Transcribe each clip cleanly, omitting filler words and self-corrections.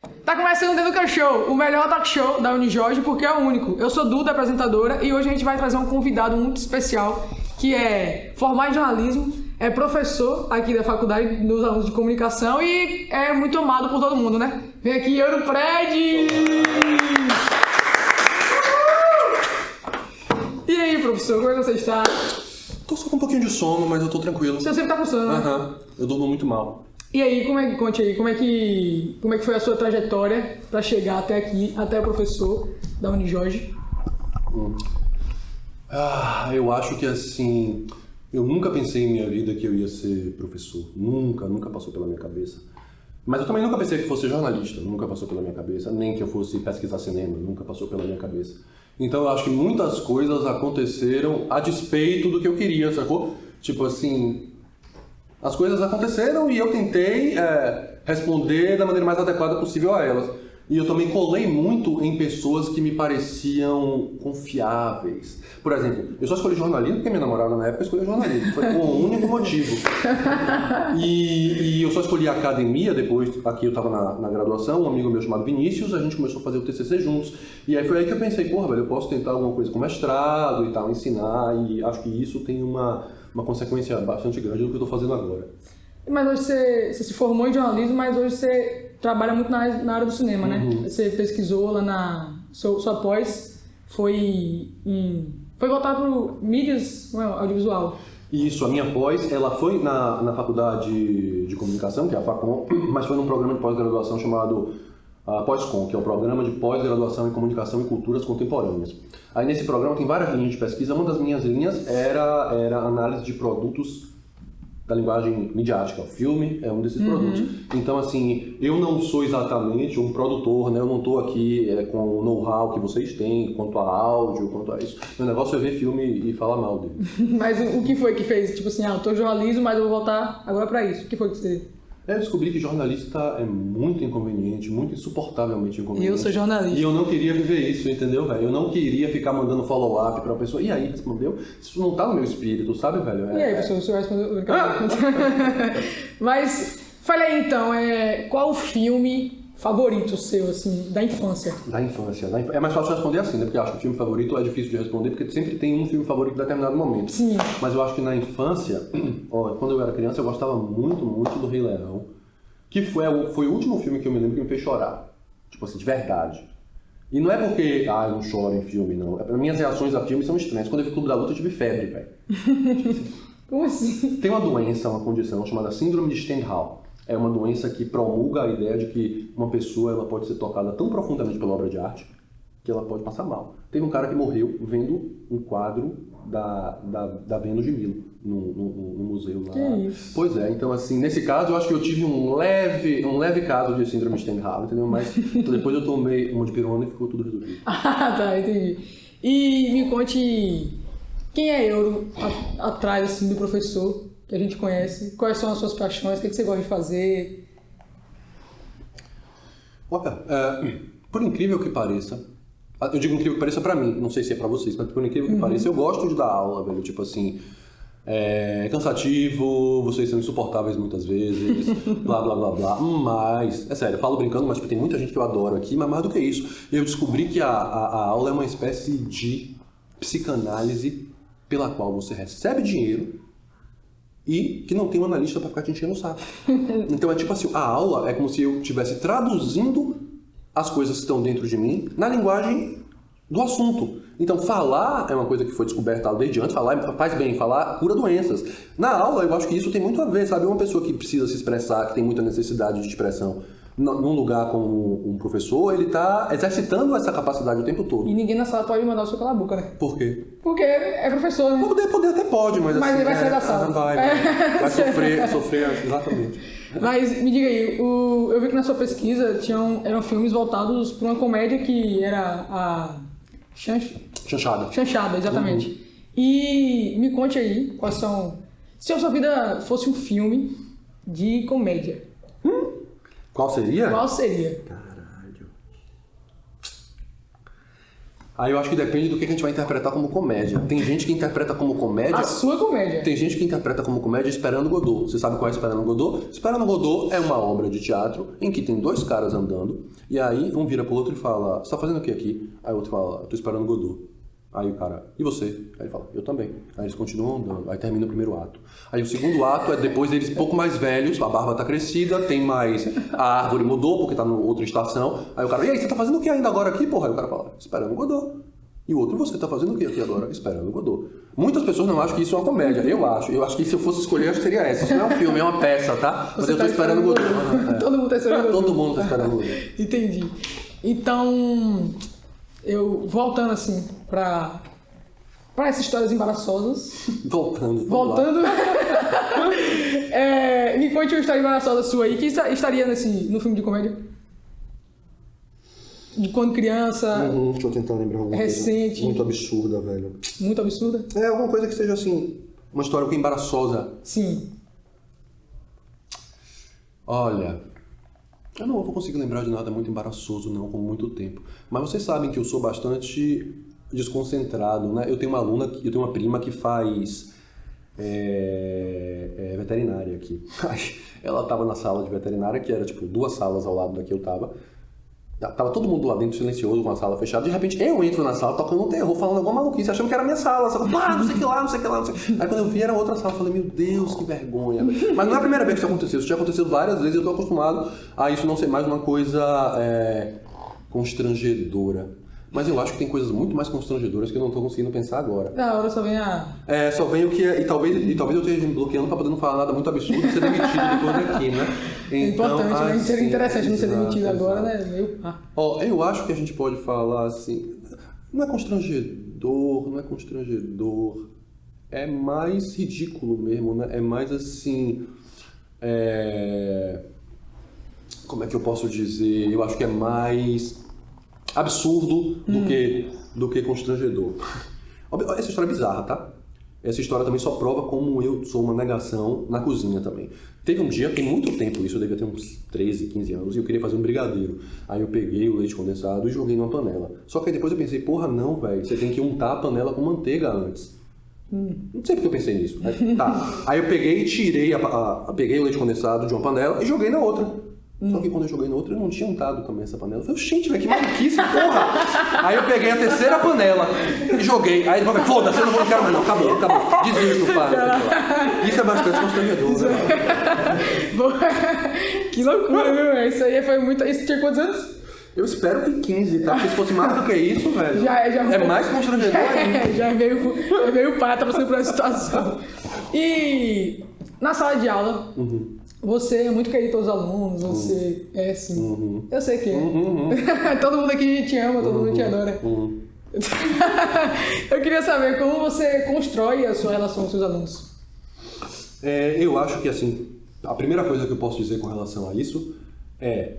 Tá começando o The Lucas Show, o melhor talk show da Unijorge, porque é o único. Eu sou Duda, apresentadora, e hoje a gente vai trazer um convidado muito especial, que é formado em jornalismo, é professor aqui da faculdade dos alunos de comunicação e é muito amado por todo mundo, né? Vem aqui, Euro Predi! E aí, professor, como é que você está? Tô só com um pouquinho de sono, mas eu tô tranquilo. Você sempre tá com sono, né? Aham, eu durmo muito mal. E aí, conte aí, como é que foi a sua trajetória para chegar até aqui, até o professor da Unijorge? Eu acho que assim, eu nunca pensei em minha vida que eu ia ser professor. Nunca passou pela minha cabeça. Mas eu também nunca pensei que fosse jornalista, nunca passou pela minha cabeça, nem que eu fosse pesquisar cinema, nunca passou pela minha cabeça. Então eu acho que muitas coisas aconteceram a despeito do que eu queria, sacou? Tipo assim, as coisas aconteceram e eu tentei responder da maneira mais adequada possível a elas. E eu também colei muito em pessoas que me pareciam confiáveis. Por exemplo, eu só escolhi jornalismo porque minha namorada na época escolheu jornalismo. Foi o único motivo. E eu só escolhi academia depois, aqui eu estava na graduação, um amigo meu chamado Vinícius, a gente começou a fazer o TCC juntos. E aí foi aí que eu pensei, porra, velho, eu posso tentar alguma coisa com mestrado e tal, ensinar, e acho que isso tem uma consequência bastante grande do que eu estou fazendo agora. Mas hoje você se formou em jornalismo, mas hoje você trabalha muito na área do cinema, né? Você pesquisou lá na... Sua pós foi voltada para mídias audiovisual. Isso, a minha pós, ela foi na faculdade de comunicação, que é a Facom, mas foi num programa de pós-graduação chamado Pós-Com, que é o programa de pós-graduação em comunicação e culturas contemporâneas. Aí nesse programa tem várias linhas de pesquisa, uma das minhas linhas era análise de produtos da linguagem midiática. O filme é um desses produtos. Então, assim, eu não sou exatamente um produtor, né? Eu não estou aqui com o know-how que vocês têm, quanto a áudio, quanto a isso. Meu negócio é ver filme e falar mal dele. Mas o que foi que fez? Tipo assim, eu tô jornalismo, mas eu vou voltar agora para isso. O que foi que você... Eu descobri que jornalista é muito inconveniente, muito insuportavelmente inconveniente. Eu sou jornalista. E eu não queria viver isso, entendeu, velho? Eu não queria ficar mandando follow-up pra pessoa. E aí, respondeu? Isso não tá no meu espírito, sabe, velho? E aí, professor, o senhor respondeu? Mas, fale aí então, qual o filme favorito seu, assim, da infância? Da infância. É mais fácil responder assim, né? Porque eu acho que o filme favorito é difícil de responder, porque sempre tem um filme favorito em determinado momento. Sim. Mas eu acho que na infância, quando eu era criança, eu gostava muito do Rei Leão, que foi o último filme que eu me lembro que me fez chorar. Tipo assim, de verdade. E não é porque, eu não choro em filme, não. Minhas reações a filme são estranhas. Quando eu vi Clube da Luta, eu tive febre, velho. Como assim? Tem uma doença, uma condição chamada Síndrome de Stendhal. É uma doença que promulga a ideia de que uma pessoa ela pode ser tocada tão profundamente pela obra de arte que ela pode passar mal. Teve um cara que morreu vendo um quadro da Vênus de Milo no museu lá. Que isso? Pois é, então assim, nesse caso eu acho que eu tive um leve caso de síndrome de Stendhal, entendeu? Mas depois eu tomei uma de pirona e ficou tudo resolvido. Tá, entendi. E me conte, quem é Euro atrás assim, do professor que a gente conhece? Quais são as suas paixões? O que você gosta de fazer? Olha, por incrível que pareça, eu digo incrível que pareça pra mim, não sei se é pra vocês, mas por incrível que pareça, eu gosto de dar aula, velho. Tipo assim, é cansativo, vocês são insuportáveis muitas vezes, blá blá blá blá. Mas, é sério, eu falo brincando, mas tem muita gente que eu adoro aqui, mas mais do que isso, eu descobri que a aula é uma espécie de psicanálise pela qual você recebe dinheiro e que não tem um analista pra ficar te enchendo o saco. Então é tipo assim, a aula é como se eu estivesse traduzindo as coisas que estão dentro de mim na linguagem do assunto. Então falar é uma coisa que foi descoberta desde antes, falar faz bem, falar cura doenças. Na aula eu acho que isso tem muito a ver, sabe? Uma pessoa que precisa se expressar, que tem muita necessidade de expressão num lugar como um professor, ele tá exercitando essa capacidade o tempo todo. E ninguém na sala pode mandar o seu calar a boca, né? Por quê? Porque é professor, né? Poder até pode, mas assim... Mas ele vai sair da sala. Vai sofrer, exatamente. Mas me diga aí, eu vi que na sua pesquisa eram filmes voltados para uma comédia que era a Chanchada, exatamente. E me conte aí quais são... Se a sua vida fosse um filme de comédia, Qual seria? qual seria? Caralho. Aí eu acho que depende do que a gente vai interpretar como comédia. Tem gente que interpreta como comédia... A sua comédia. Tem gente que interpreta como comédia Esperando Godot. Você sabe qual é Esperando Godot? Esperando Godot é uma obra de teatro em que tem dois caras andando, e aí um vira pro outro e fala, você tá fazendo o que aqui? Aí o outro fala, tô esperando Godot. Aí o cara, e você? Aí ele fala, eu também. Aí eles continuam andando, aí termina o primeiro ato. Aí o segundo ato é depois deles um pouco mais velhos, a barba tá crescida, tem mais... A árvore mudou porque tá em outra estação. Aí o cara, e aí, você tá fazendo o que ainda agora aqui, porra? Aí o cara fala, esperando Godot. E o outro, você tá fazendo o que aqui agora? Esperando Godot. Muitas pessoas não acham que isso é uma comédia. Eu acho que se eu fosse escolher, eu seria essa. Isso não é um filme, é uma peça, tá? Mas eu tô esperando Godot. Todo mundo tá esperando Godot. Todo mundo tá esperando Godot. Entendi. Então, eu voltando assim pra essas histórias embaraçosas. Voltando. Me conte uma história embaraçosa sua aí, que estaria no filme de comédia? De quando criança. Deixa eu tentar lembrar alguma recente. coisa muito absurda, velho. Muito absurda? É, alguma coisa que seja assim, uma história um pouco embaraçosa. Sim. Olha, eu não vou conseguir lembrar de nada muito embaraçoso, não, com muito tempo. Mas vocês sabem que eu sou bastante desconcentrado, né? Eu tenho uma prima que faz veterinária aqui. Ela tava na sala de veterinária, que era tipo 2 salas ao lado da que eu tava. Tava todo mundo lá dentro silencioso, com a sala fechada. De repente eu entro na sala tocando um terror, falando alguma maluquice, achando que era a minha sala. Não sei o que lá, não sei o que lá, não sei o que. Aí quando eu vi era outra sala, eu falei, meu Deus, que vergonha. Mas não é a primeira vez que isso aconteceu. Isso já aconteceu várias vezes e eu tô acostumado a isso não ser mais uma coisa constrangedora. Mas eu acho que tem coisas muito mais constrangedoras que eu não tô conseguindo pensar agora. Da hora só vem só vem o que é. E talvez eu esteja me bloqueando pra poder não falar nada muito absurdo e ser demitido depois daqui, né? É importante, né? Seria interessante não ser demitido agora, exato. né? Eu acho que a gente pode falar assim. Não é constrangedor. É mais ridículo mesmo, né? É mais assim. Como é que eu posso dizer? Eu acho que é mais absurdo do que constrangedor. Essa história é bizarra, tá? Essa história também só prova como eu sou uma negação na cozinha também. Teve um dia, tem muito tempo isso, eu devia ter uns 13, 15 anos, e eu queria fazer um brigadeiro. Aí eu peguei o leite condensado e joguei numa panela. Só que aí depois eu pensei, porra não, velho, você tem que untar a panela com manteiga antes. Não sei porque eu pensei nisso. Tá. Aí eu peguei e tirei, peguei o leite condensado de uma panela e joguei na outra. Só que quando eu joguei na outra, eu não tinha untado também essa panela. Eu falei, gente, velho, que maluquice, porra! Aí eu peguei a terceira panela e joguei. Aí ele falou, foda-se, eu não quero mais não, acabou. Desisto, para. Isso é bastante constrangedor, né? Que loucura, viu? Isso aí foi muito... Isso tinha quantos anos? Eu espero que 15, tá? Porque se fosse mais do que isso, velho, já é mais constrangedor ainda. Já é meio pai, tá passando por essa situação. E na sala de aula... Você é muito querido pelos alunos, você é assim. Eu sei que é. Todo mundo aqui te ama, todo mundo te adora. Eu queria saber como você constrói a sua relação com seus alunos. Eu acho que, assim, a primeira coisa que eu posso dizer com relação a isso é...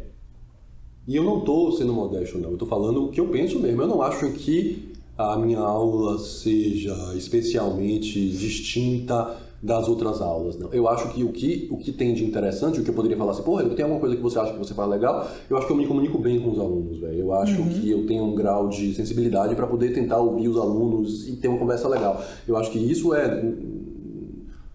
E eu não tô sendo modesto, não. Eu tô falando o que eu penso mesmo. Eu não acho que a minha aula seja especialmente distinta das outras aulas, não. Eu acho que o que tem de interessante, o que eu poderia falar assim, porra, tem alguma coisa que você acha que você faz legal, eu acho que eu me comunico bem com os alunos, velho. Eu acho que eu tenho um grau de sensibilidade para poder tentar ouvir os alunos e ter uma conversa legal. Eu acho que isso é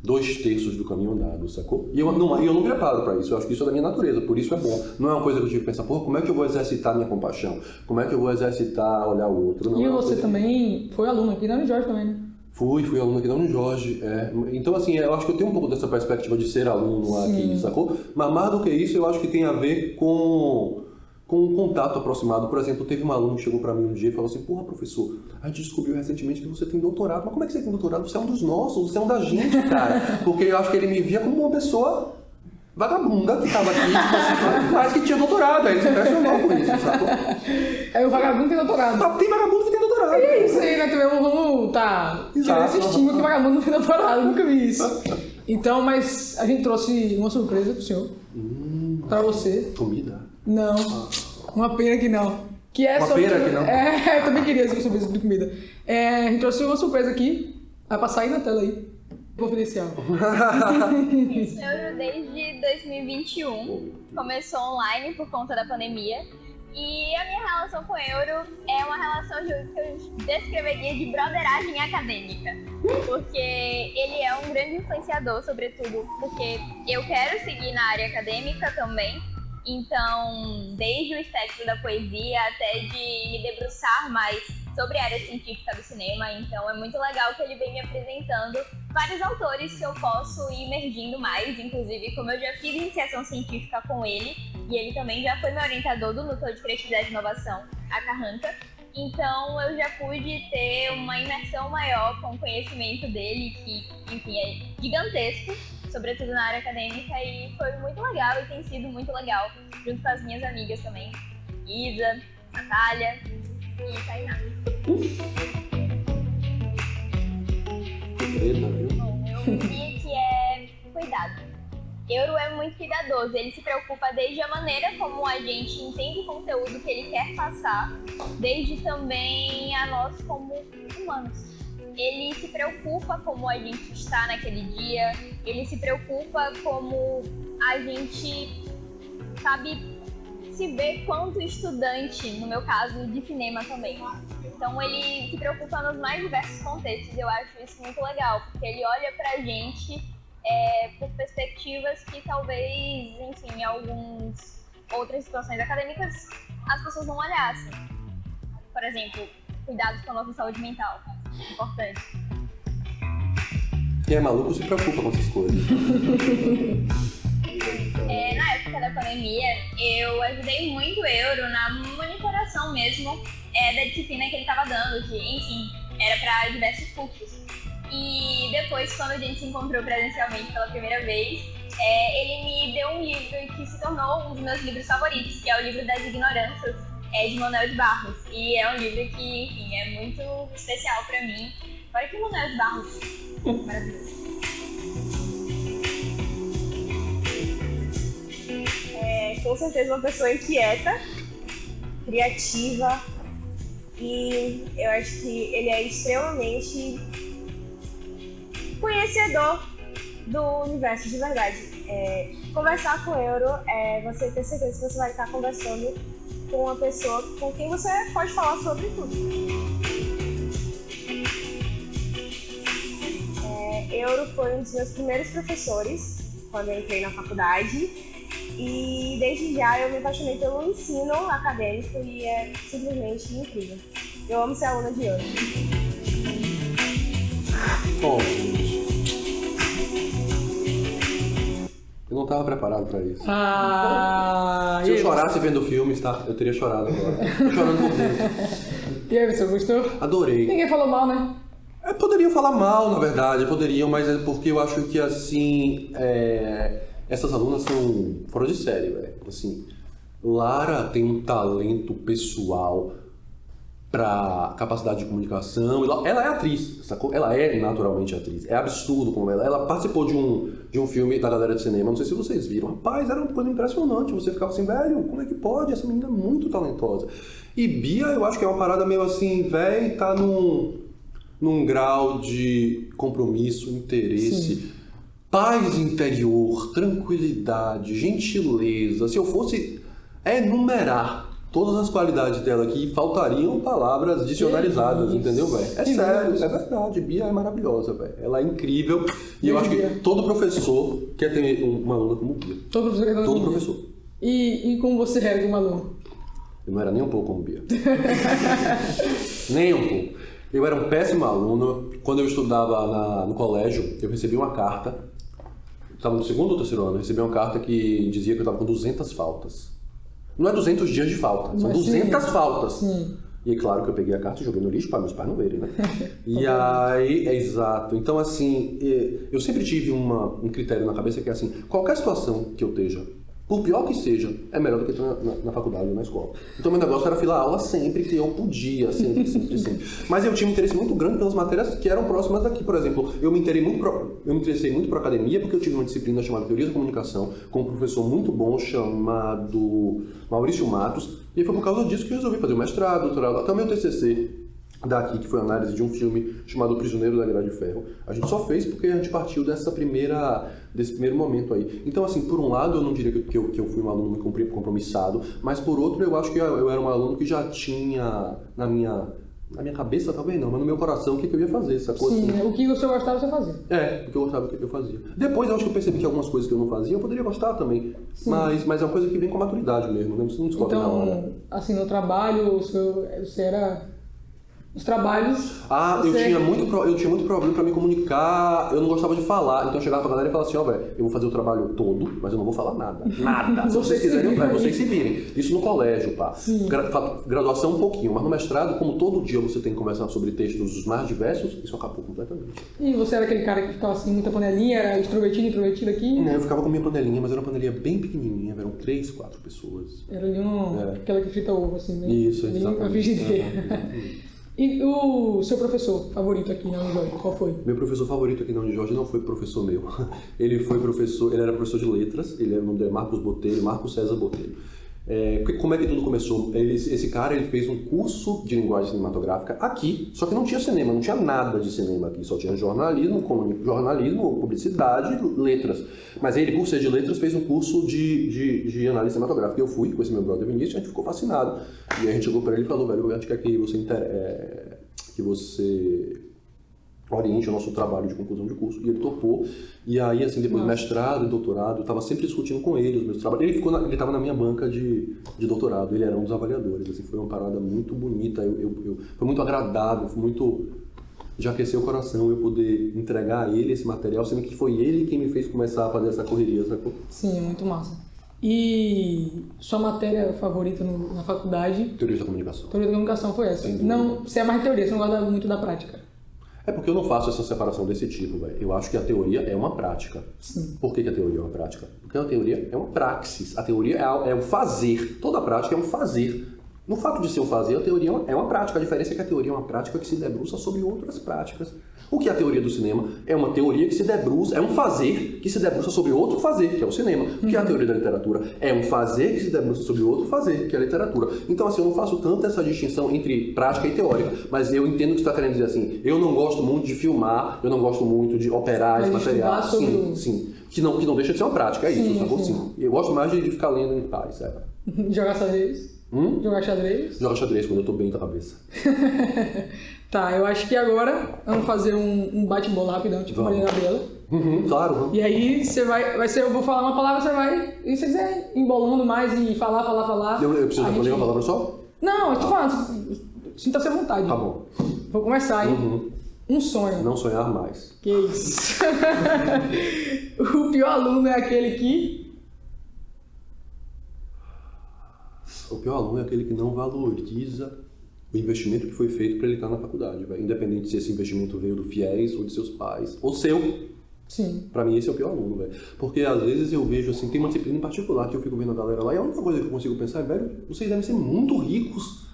2/3 do caminho andado, sacou? E eu não me preparo para isso, eu acho que isso é da minha natureza, por isso é bom. Não é uma coisa que eu tive que pensar, porra, como é que eu vou exercitar minha compaixão? Como é que eu vou exercitar olhar o outro? Não, e você também foi aluno aqui na Unijorge também, né? Fui aluno aqui da Unijorge. Então, assim, eu acho que eu tenho um pouco dessa perspectiva de ser aluno aqui, sacou? Mas mais do que isso, eu acho que tem a ver com um contato aproximado. Por exemplo, teve um aluno que chegou pra mim um dia e falou assim, porra, professor, a gente descobriu recentemente que você tem doutorado. Mas como é que você tem doutorado? Você é um dos nossos, você é um da gente, cara. Porque eu acho que ele me via como uma pessoa vagabunda que tava aqui, tipo assim, mas que tinha doutorado. Aí ele se impressionou com isso, sacou? O vagabundo tem doutorado. Tem vagabundo que tem doutorado. E é isso aí, né? Também vamos tirando esse estigma que vagabundo não tem doutorado. Nunca vi isso. Então, mas a gente trouxe uma surpresa pro senhor. Pra você. Comida? Não. Uma pena que não. Que é uma pena que não? Eu também queria essa surpresa de comida. A gente trouxe uma surpresa aqui. Vai passar aí na tela aí. Confidencial. Euro desde 2021. Começou online por conta da pandemia. E a minha relação com o Euro é uma relação que eu descreveria de broderagem acadêmica. Porque ele é um grande influenciador, sobretudo porque eu quero seguir na área acadêmica também. Então, desde o espectro da poesia até de me debruçar mais sobre a área científica do cinema. Então, é muito legal que ele vem me apresentando vários autores que eu posso ir emergindo mais. Inclusive, como eu já fiz iniciação científica com ele, e ele também já foi meu orientador do Núcleo de Criatividade e Inovação, a Carranca. Então, eu já pude ter uma imersão maior com o conhecimento dele, que, enfim, é gigantesco, sobretudo na área acadêmica, e foi muito legal e tem sido muito legal, junto com as minhas amigas também, Isa, Natália e Tainá. Bom, eu diria que é cuidado. Euro é muito cuidadoso, ele se preocupa desde a maneira como a gente entende o conteúdo que ele quer passar, desde também a nós como humanos. Ele se preocupa como a gente está naquele dia, ele se preocupa como a gente, sabe, se vê quanto estudante, no meu caso, de cinema também. Então ele se preocupa nos mais diversos contextos, eu acho isso muito legal, porque ele olha pra gente por perspectivas que talvez, enfim, em algumas outras situações acadêmicas as pessoas não olhassem. Por exemplo, cuidados com a nossa saúde mental. Importante. Quem é maluco se preocupa com essas coisas. Na época da pandemia, eu ajudei muito o Euro na monitoração mesmo da disciplina que ele estava dando, que, enfim, era para diversos cursos. E depois, quando a gente se encontrou presencialmente pela primeira vez, ele me deu um livro que se tornou um dos meus livros favoritos, que é o livro das Ignorâncias, de Manuel de Barros. E é um livro que, enfim, é muito especial pra mim. Olha que Manuel de Barros maravilhoso. Com certeza uma pessoa inquieta, criativa, e eu acho que ele é extremamente conhecedor do universo de verdade. Conversar com o Euro você ter certeza que você vai estar conversando com uma pessoa com quem você pode falar sobre tudo. Euro foi um dos meus primeiros professores quando eu entrei na faculdade e desde já eu me apaixonei pelo ensino acadêmico e é simplesmente incrível. Eu amo ser aluna de Euro. Bom, eu não estava preparado para isso. Se eu chorasse vendo filmes, tá? Eu teria chorado agora. Tô chorando por dentro. E aí, você gostou? Adorei. Ninguém falou mal, né? Poderiam falar mal, na verdade, poderiam, mas é porque eu acho que, assim, essas alunas são fora de série, velho. Assim, Lara tem um talento pessoal pra capacidade de comunicação. Ela é atriz, sacou? Ela é naturalmente atriz. É absurdo como ela participou de um filme da galera de cinema, não sei se vocês viram. Rapaz, era uma coisa impressionante. Você ficava assim, velho, como é que pode? Essa menina é muito talentosa. E Bia, eu acho que é uma parada meio assim, velho, tá num grau de compromisso, interesse, sim, paz interior, tranquilidade, gentileza. Se eu fosse enumerar todas as qualidades dela aqui, faltariam palavras dicionarizadas, entendeu, velho? É sério, é verdade. Bia é maravilhosa, velho. Ela é incrível. E eu acho que todo professor quer ter uma aluna como Bia. Todo professor quer ter todo professor. E como você era como aluno? Eu não era nem um pouco como Bia. Nem um pouco. Eu era um péssimo aluno. Quando eu estudava no colégio, eu recebi uma carta. Eu estava no segundo ou terceiro ano. Eu recebi uma carta que dizia que eu estava com 200 faltas. Não é 200 dias de falta, são 200 faltas. Sim. E é claro que eu peguei a carta e joguei no lixo para meus pais não verem, né? E aí, exato. Então, assim, eu sempre tive um critério na cabeça que é assim, qualquer situação que eu esteja, por pior que seja, é melhor do que estar na faculdade ou na escola. Então, meu negócio era filar aula sempre que eu podia, sempre. Mas eu tinha um interesse muito grande pelas matérias que eram próximas daqui. Por exemplo, eu me interessei muito por academia porque eu tive uma disciplina chamada Teoria da Comunicação com um professor muito bom chamado Maurício Matos. E foi por causa disso que eu resolvi fazer o mestrado, doutorado, até o meu TCC. daqui, que foi a análise de um filme chamado O Prisioneiro da Grade de Ferro. A gente só fez porque a gente partiu desse primeiro momento aí. Então, assim, por um lado, eu não diria que eu fui um aluno muito compromissado, mas por outro, eu acho que eu era um aluno que já tinha na minha cabeça, talvez não, mas no meu coração, o que eu ia fazer, essa coisa. Sim, assim. o que você gostava, você fazia. O que eu gostava, eu fazia. Depois, eu acho que eu percebi que algumas coisas que eu não fazia, eu poderia gostar também. Mas é uma coisa que vem com a maturidade mesmo, né? Você não descobre na hora. Então, assim, no trabalho, você era... Os trabalhos... Eu tinha muito problema pra me comunicar, eu não gostava de falar, então eu chegava pra galera e falava assim, velho, eu vou fazer o trabalho todo, mas eu não vou falar nada. Nada. Se vocês quiserem, vocês se virem. Isso no colégio, pá. Graduação um pouquinho, mas no mestrado, como todo dia você tem que conversar sobre textos dos mais diversos, isso acabou completamente. E você era aquele cara que ficava assim, muita panelinha, era extrovertido aqui? Eu ficava com minha panelinha, mas era uma panelinha bem pequenininha, eram 3, 4 pessoas. Era ali aquela que frita ovo, assim, né? Isso, exatamente. Uma frigideira. E o seu professor favorito aqui na Unijorge, qual foi? Meu professor favorito aqui na Unijorge não foi professor meu. Ele era professor de letras, o nome dele é Marcos César Botelho. Como é que tudo começou? Esse cara ele fez um curso de linguagem cinematográfica aqui, só que não tinha cinema, não tinha nada de cinema aqui, só tinha jornalismo, publicidade, letras. Mas ele, por ser de letras, fez um curso de análise cinematográfica. Eu fui com esse meu brother Vinícius e a gente ficou fascinado. E aí a gente chegou para ele e falou, velho, a gente quer que você oriente o nosso trabalho de conclusão de curso. E ele topou. E aí, assim, depois do mestrado e doutorado, eu estava sempre discutindo com ele os meus trabalhos. Ele estava na minha banca de doutorado, ele era um dos avaliadores. Assim, foi uma parada muito bonita, foi muito agradável, foi muito... Já aqueceu o coração eu poder entregar a ele esse material, sendo que foi ele quem me fez começar a fazer essa correria, sacou? Sim, muito massa. E sua matéria favorita na faculdade? Teoria da comunicação. Teoria da comunicação foi essa? Não, você é mais teoria, você não gosta muito da prática. É porque eu não faço essa separação desse tipo, velho. Eu acho que a teoria é uma prática. Sim. Por que a teoria é uma prática? Porque a teoria é uma praxis. A teoria é um fazer. Toda prática é um fazer. No fato de ser um fazer, a teoria é uma prática. A diferença é que a teoria é uma prática que se debruça sobre outras práticas. O que é a teoria do cinema? É uma teoria que se debruça, é um fazer que se debruça sobre outro fazer, que é o cinema. O que é a teoria da literatura? É um fazer que se debruça sobre outro fazer, que é a literatura. Então, assim, eu não faço tanto essa distinção entre prática e teórica, mas eu entendo o que você está querendo dizer assim. Eu não gosto muito de filmar, eu não gosto muito de operar esse material. Sim. Que não deixa de ser uma prática, é isso, sacou? Sim. Eu gosto mais de ficar lendo em paz, Jogar xadrez? Jogar xadrez? Jogar xadrez quando eu tô bem da cabeça. Tá, eu acho que agora vamos fazer um bate-bola rapidão, tipo Maria Gabriela. Claro. E aí eu vou falar uma palavra, você vai, e se você quiser embolando mais e falar. Eu preciso responder uma palavra só? Não, eu tô falando, sinta-se à vontade. Tá bom. Vou começar, hein? Um sonho. Não sonhar mais. Que isso. O pior aluno é aquele que... O pior aluno é aquele que não valoriza o investimento que foi feito para ele estar na faculdade, véio. Independente se esse investimento veio do FIES ou de seus pais, ou seu. Sim. Pra mim esse é o pior aluno, velho. Porque às vezes eu vejo assim, tem uma disciplina em particular que eu fico vendo a galera lá e a única coisa que eu consigo pensar é, velho, vocês devem ser muito ricos.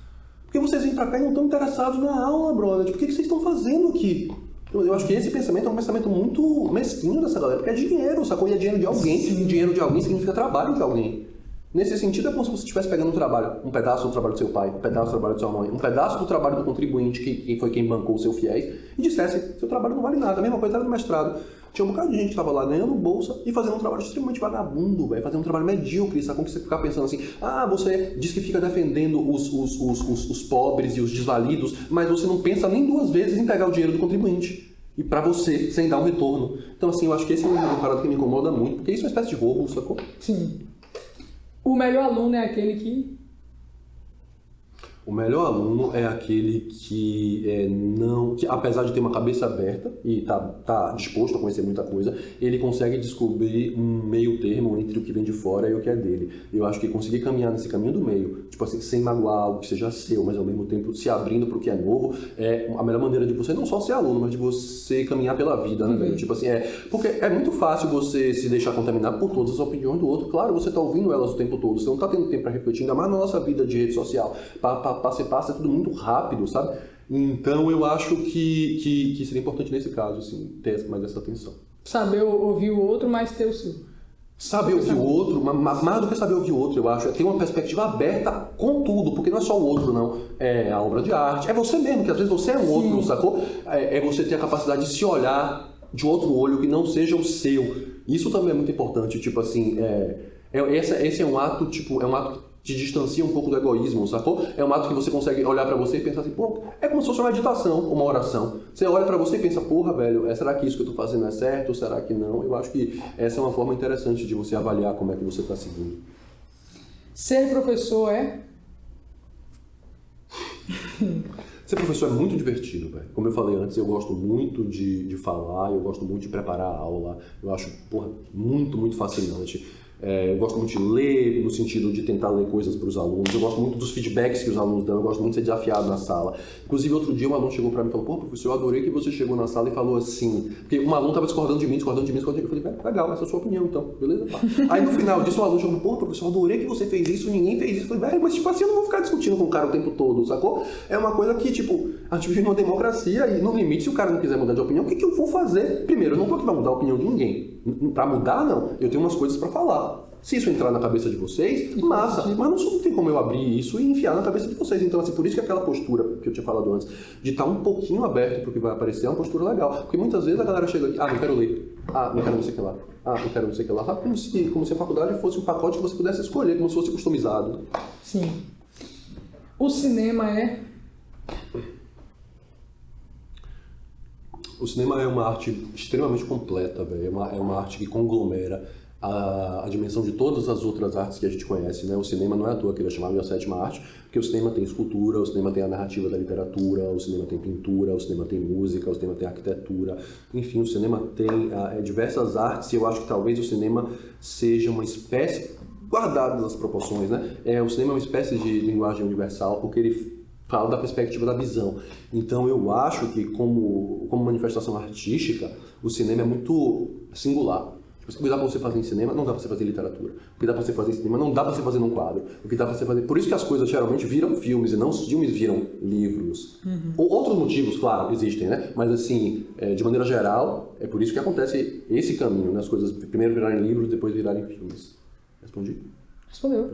Porque vocês vêm pra cá e não estão interessados na aula, brother. Tipo, o que vocês estão fazendo aqui? Eu acho que esse pensamento é um pensamento muito mesquinho dessa galera, porque é dinheiro, sacou? E é dinheiro de alguém. E dinheiro de alguém significa trabalho de alguém. Nesse sentido, é como se você estivesse pegando um trabalho, um pedaço do trabalho do seu pai, um pedaço do trabalho da sua mãe, um pedaço do trabalho do contribuinte, que foi quem bancou o seu FIES, e dissesse, seu trabalho não vale nada. A mesma coisa era no mestrado. Tinha um bocado de gente que estava lá ganhando bolsa e fazendo um trabalho extremamente vagabundo, velho, fazendo um trabalho medíocre, sabe? Como que você ficar pensando assim, você diz que fica defendendo os pobres e os desvalidos, mas você não pensa nem duas vezes em pegar o dinheiro do contribuinte. E pra você, sem dar um retorno. Então, assim, eu acho que esse é uma parada que me incomoda muito, porque isso é uma espécie de roubo, sacou? Sim. O melhor aluno é aquele que... O melhor aluno é aquele que apesar de ter uma cabeça aberta e tá disposto a conhecer muita coisa, ele consegue descobrir um meio termo entre o que vem de fora e o que é dele. Eu acho que conseguir caminhar nesse caminho do meio, tipo assim, sem magoar algo que seja seu, mas ao mesmo tempo se abrindo pro que é novo, é a melhor maneira de você não só ser aluno, mas de você caminhar pela vida, né, velho? Tipo assim, porque é muito fácil você se deixar contaminar por todas as opiniões do outro. Claro, você tá ouvindo elas o tempo todo, você não tá tendo tempo pra refletir, ainda mais na nossa vida de rede social. Passa tudo muito rápido, sabe? Então eu acho que seria importante nesse caso, assim, ter mais essa atenção. Saber ouvir o outro, mas ter o seu. Saber ouvir o outro, mais do que saber ouvir o outro, eu acho, é ter uma perspectiva aberta com tudo, porque não é só o outro, não. É a obra de arte, é você mesmo, que às vezes você é um outro, sacou? É você ter a capacidade de se olhar de outro olho que não seja o seu. Isso também é muito importante, tipo assim, esse é um ato, tipo, é um ato que te distancia um pouco do egoísmo, sacou? É um ato que você consegue olhar pra você e pensar assim, pô, é como se fosse uma meditação, uma oração. Você olha pra você e pensa, porra, velho, será que isso que eu tô fazendo é certo ou será que não? Eu acho que essa é uma forma interessante de você avaliar como é que você tá seguindo. Ser professor é? Ser professor é muito divertido, velho. Como eu falei antes, eu gosto muito de falar, eu gosto muito de preparar a aula. Eu acho, porra, muito, muito fascinante. Eu gosto muito de ler, no sentido de tentar ler coisas para os alunos. Eu gosto muito dos feedbacks que os alunos dão. Eu gosto muito de ser desafiado na sala. Inclusive, outro dia um aluno chegou para mim e falou, pô, professor, eu adorei que você chegou na sala e falou assim... Porque um aluno estava discordando de mim. Eu falei, legal, essa é a sua opinião, então. Beleza? Pá. Aí, no final disso, um aluno chegou, pô, professor, eu adorei que você fez isso, ninguém fez isso. Eu falei, velho, mas tipo assim, eu não vou ficar discutindo com o cara o tempo todo, sacou? É uma coisa que, tipo, a gente vive numa democracia e, no limite, se o cara não quiser mudar de opinião, o que eu vou fazer? Primeiro, eu não tô aqui pra mudar a opinião de ninguém. Pra mudar, não. Eu tenho umas coisas pra falar. Se isso entrar na cabeça de vocês, massa. Mas não tem como eu abrir isso e enfiar na cabeça de vocês. Então, assim, por isso que aquela postura que eu tinha falado antes, de estar um pouquinho aberto pro que vai aparecer, é uma postura legal. Porque muitas vezes a galera chega aqui, não quero ler. Não quero não sei o que lá. Não quero não sei o que lá. Como se a faculdade fosse um pacote que você pudesse escolher, como se fosse customizado. Sim. O cinema é? O cinema é uma arte extremamente completa, velho. É uma arte que conglomera a dimensão de todas as outras artes que a gente conhece, né? O cinema não é à toa que ele é chamado de a sétima arte, porque o cinema tem escultura, o cinema tem a narrativa da literatura, o cinema tem pintura, o cinema tem música, o cinema tem arquitetura, enfim, o cinema tem diversas artes e eu acho que talvez o cinema seja uma espécie, guardadas as proporções, né? O cinema é uma espécie de linguagem universal, porque ele fala da perspectiva da visão. Então eu acho que como manifestação artística, o cinema é muito singular. O que dá pra você fazer em cinema, não dá pra você fazer em literatura. O que dá pra você fazer em cinema, não dá pra você fazer num quadro. O que dá pra você fazer... Por isso que as coisas geralmente viram filmes, e não os filmes viram livros. Outros motivos, claro, existem, né? Mas assim, de maneira geral, é por isso que acontece esse caminho, né? As coisas primeiro virarem livros, depois virarem filmes. Respondi? Respondeu.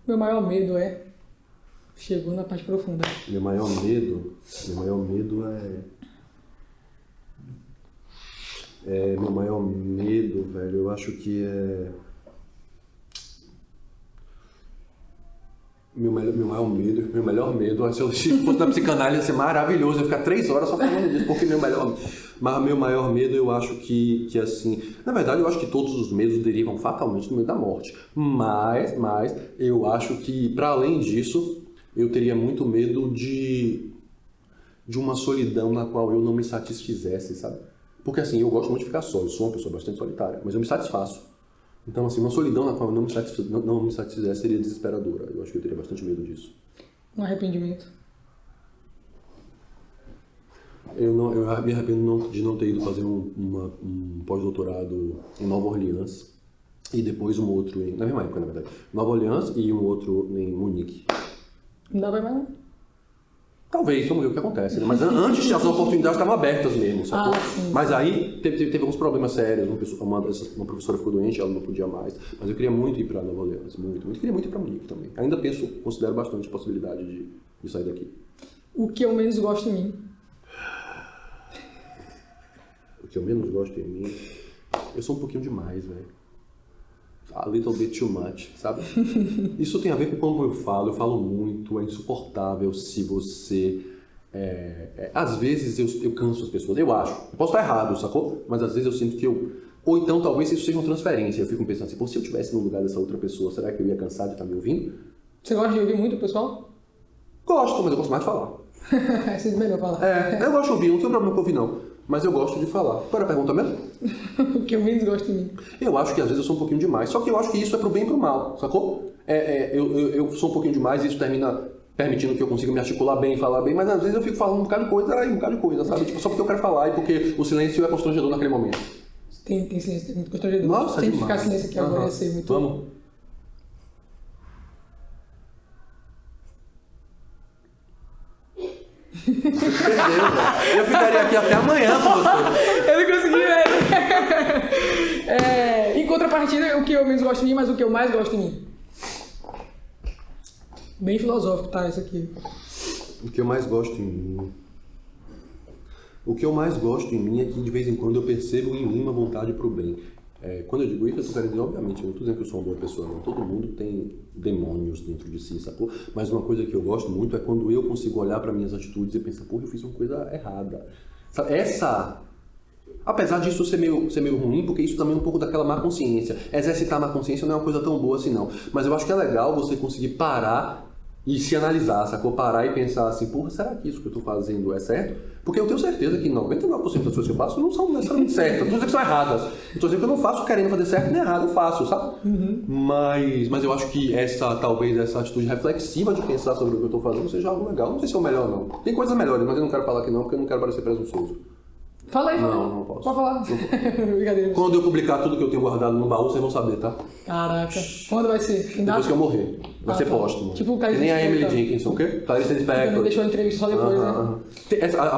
Meu maior medo é... Chegou na parte profunda. Meu maior medo meu maior medo, velho, eu acho que é... Meu melhor medo, se eu fosse na psicanálise ia ser maravilhoso, eu ia ficar 3 horas só falando disso, porque meu maior medo eu acho que assim, na verdade eu acho que todos os medos derivam fatalmente do medo da morte, mas eu acho que para além disso, eu teria muito medo de uma solidão na qual eu não me satisfizesse, sabe? Porque assim, eu gosto muito de ficar só, eu sou uma pessoa bastante solitária, mas eu me satisfaço. Então assim, uma solidão na qual eu não me satisfizesse seria desesperadora. Eu acho que eu teria bastante medo disso. Um arrependimento? Eu me arrependo de não ter ido fazer um pós-doutorado em Nova Orleans e depois um outro na mesma época, na verdade. Nova Orleans e um outro em Munique. Não dá pra mais não? Talvez, vamos ver o que acontece. Né? Mas antes as oportunidades estavam abertas mesmo, sacou? Sim. Mas aí teve alguns problemas sérios. Uma professora ficou doente, ela não podia mais. Mas eu queria muito ir para Nova Orleans, muito. Queria muito ir para Munique também. Ainda considero bastante a possibilidade de sair daqui. O que eu menos gosto em mim? O que eu menos gosto em mim? Eu sou um pouquinho demais, velho. A little bit too much, sabe? Isso tem a ver com como eu falo muito, é insuportável se você... às vezes eu canso as pessoas, eu acho. Eu posso estar errado, sacou? Mas às vezes eu sinto que eu... Ou então talvez isso seja uma transferência. Eu fico pensando assim, pô, se eu estivesse no lugar dessa outra pessoa, será que eu ia cansar de estar me ouvindo? Você gosta de ouvir muito o pessoal? Gosto, mas eu gosto mais de falar. É sempre melhor falar. Eu gosto de ouvir, não tenho problema com ouvir não. Mas eu gosto de falar. Qual era a pergunta mesmo? O que eu menos gosto em mim? Eu acho que às vezes eu sou um pouquinho demais. Só que eu acho que isso é pro bem e pro mal, sacou? Eu sou um pouquinho demais e isso termina permitindo que eu consiga me articular bem, falar bem, mas às vezes eu fico falando um bocado de coisa, sabe? Tipo, só porque eu quero falar e porque o silêncio é constrangedor naquele momento. Tem silêncio, é muito constrangedor. Nossa, tem que demais. ficar silêncio aqui agora, ia ser muito... Vamos. Perdeu, velho. Eu ficaria aqui até amanhã com você. Eu não consegui, velho. Em contrapartida, contrapartida, o que eu menos gosto de mim, mas o que eu mais gosto de mim. Bem filosófico, tá? Isso aqui. O que eu mais gosto em mim... O que eu mais gosto em mim é que de vez em quando eu percebo em mim uma vontade pro bem. Quando eu digo isso, eu tô querendo dizer, obviamente, eu não tô dizendo que eu sou uma boa pessoa, não. Todo mundo tem demônios dentro de si, sacou? Mas uma coisa que eu gosto muito é quando eu consigo olhar para minhas atitudes e pensar, porra, eu fiz uma coisa errada. Sabe? Apesar disso ser meio ruim, porque isso também é um pouco daquela má consciência. Exercitar a má consciência não é uma coisa tão boa assim, não. Mas eu acho que é legal você conseguir parar e se analisar, sacou? Parar e pensar assim, porra, será que isso que eu tô fazendo é certo? Porque eu tenho certeza que 99% das coisas que eu faço não são necessariamente certas. Não tô dizendo que são erradas. Eu tô dizendo que eu não faço querendo fazer certo nem errado, eu faço, sabe? Mas eu acho que talvez essa atitude reflexiva de pensar sobre o que eu tô fazendo seja algo legal. Não sei se é o melhor ou não. Tem coisas melhores, mas eu não quero falar que não, porque eu não quero parecer presunçoso. Fala aí, Não posso. Pode falar. Brincadeira. Quando eu publicar tudo que eu tenho guardado no baú, vocês vão saber, tá? Caraca. Quando vai ser? Depois que eu morrer. Vai ser tá. póstumo. Tipo o Que Clarice nem a Emily Lispector. Dickinson, o quê? Clarice Não Lispector. deixou a entrevista só depois, né?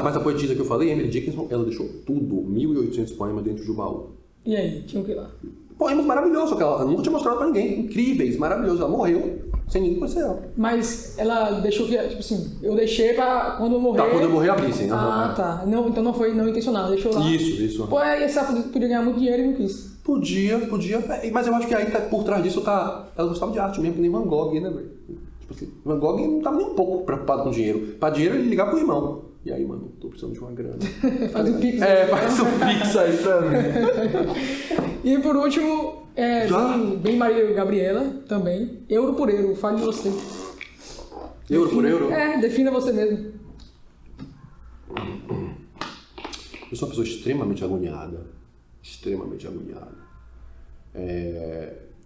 Mas a poetisa que eu falei, Emily Dickinson, ela deixou tudo, 1.800 poemas dentro do baú. E aí? Tinha o que lá? Poemas maravilhosos, só que ela nunca tinha mostrado pra ninguém. Incríveis, maravilhosos. Ela morreu sem ninguém conhecer ela. Mas ela deixou que, tipo assim, eu deixei pra quando eu morrer... Tá, quando eu morrer, abrissem. Ah, tá. Não, então não foi não intencional, deixou lá. Isso. Pô, aí essa podia ganhar muito dinheiro e não quis. Podia. Mas eu acho que aí por trás disso ela gostava de arte mesmo, que nem Van Gogh, né, velho? Tipo assim, Van Gogh não tava nem um pouco preocupado com dinheiro. Pra dinheiro ele ligava pro irmão. E aí, mano, tô precisando de uma grana. Faz um pix. Faz um pix aí também. E por último, Já? bem Maria Gabriela também. Euro por euro, fale de você. Euro por euro? Defina você mesmo. Eu sou uma pessoa extremamente agoniada.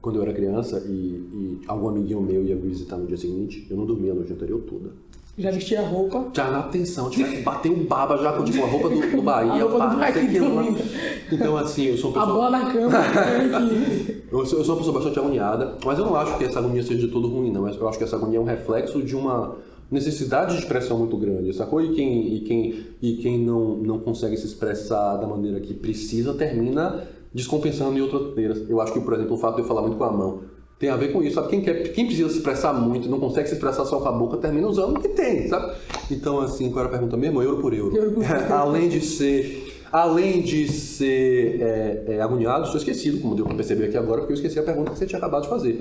Quando eu era criança e algum amiguinho meu ia me visitar no dia seguinte, eu não dormia a noite anterior toda. Já vestia a roupa. Já na atenção, bateu um baba já com tipo, a roupa do Bahia. A roupa do Bahia. Então assim, eu sou uma A pessoa... bola na cama. Eu sou uma pessoa bastante agoniada, mas eu não acho que essa agonia seja de todo ruim, não. Eu acho que essa agonia é um reflexo de uma necessidade de expressão muito grande, sacou? E quem não consegue se expressar da maneira que precisa, termina descompensando em outras maneiras. Eu acho que, por exemplo, o fato de eu falar muito com a mão tem a ver com isso, sabe? Quem precisa se expressar muito, não consegue se expressar só com a boca, termina usando o que tem, sabe? Então, assim, qual era a pergunta mesmo? Euro por euro. Além de ser agoniado, estou esquecido, como deu para perceber aqui agora, porque eu esqueci a pergunta que você tinha acabado de fazer.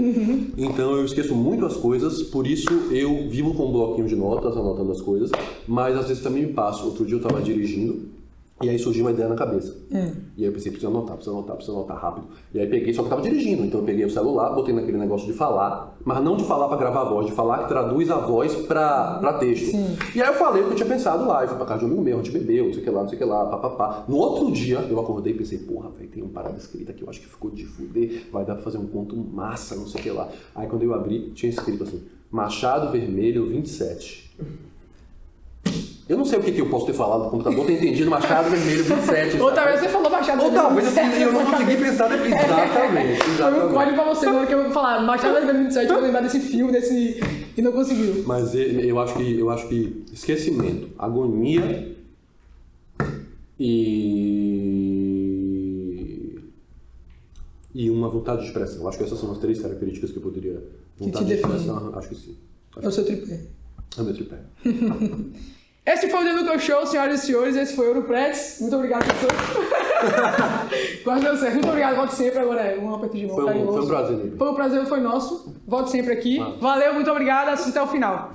Então, eu esqueço muito as coisas, por isso eu vivo com um bloquinho de notas, anotando as coisas, mas às vezes também me passo. Outro dia eu estava dirigindo, e aí surgiu uma ideia na cabeça. E aí eu pensei, preciso anotar rápido. E aí peguei, só que eu tava dirigindo, então eu peguei o celular, botei naquele negócio de falar, mas não de falar pra gravar a voz, de falar que traduz a voz pra texto. Sim. E aí eu falei o que eu tinha pensado lá, eu fui pra casa de um amigo meu, a gente bebeu, não sei o que lá, papapá. No outro dia, eu acordei e pensei, porra, velho, tem uma parada escrita aqui, eu acho que ficou de fuder, vai dar pra fazer um conto massa, não sei o que lá. Aí quando eu abri, tinha escrito assim, Machado Vermelho 27. Eu não sei o que eu posso ter falado no computador, ter entendido Machado Vermelho 27. Ou talvez você falou Machado Ou talvez Vermelho eu não consegui pensar exatamente. Foi um código pra você, na hora que eu falar Machado Vermelho 27, eu vou lembrar desse filme, e não conseguiu. Mas eu acho que esquecimento, agonia e uma vontade de expressão. Acho que essas são as 3 características que eu poderia... Vontade de expressão, acho que sim. É o seu tripé. É o meu tripé. Esse foi o The Lucas Show, senhoras e senhores. Esse foi o Europrex. Muito obrigado, professor. Quase deu certo. Muito obrigado. Volte sempre. Agora é um aperto de mão. Foi um prazer, amigo. Foi um prazer, foi nosso. Volte sempre aqui. Valeu, muito obrigado. Assista até o final.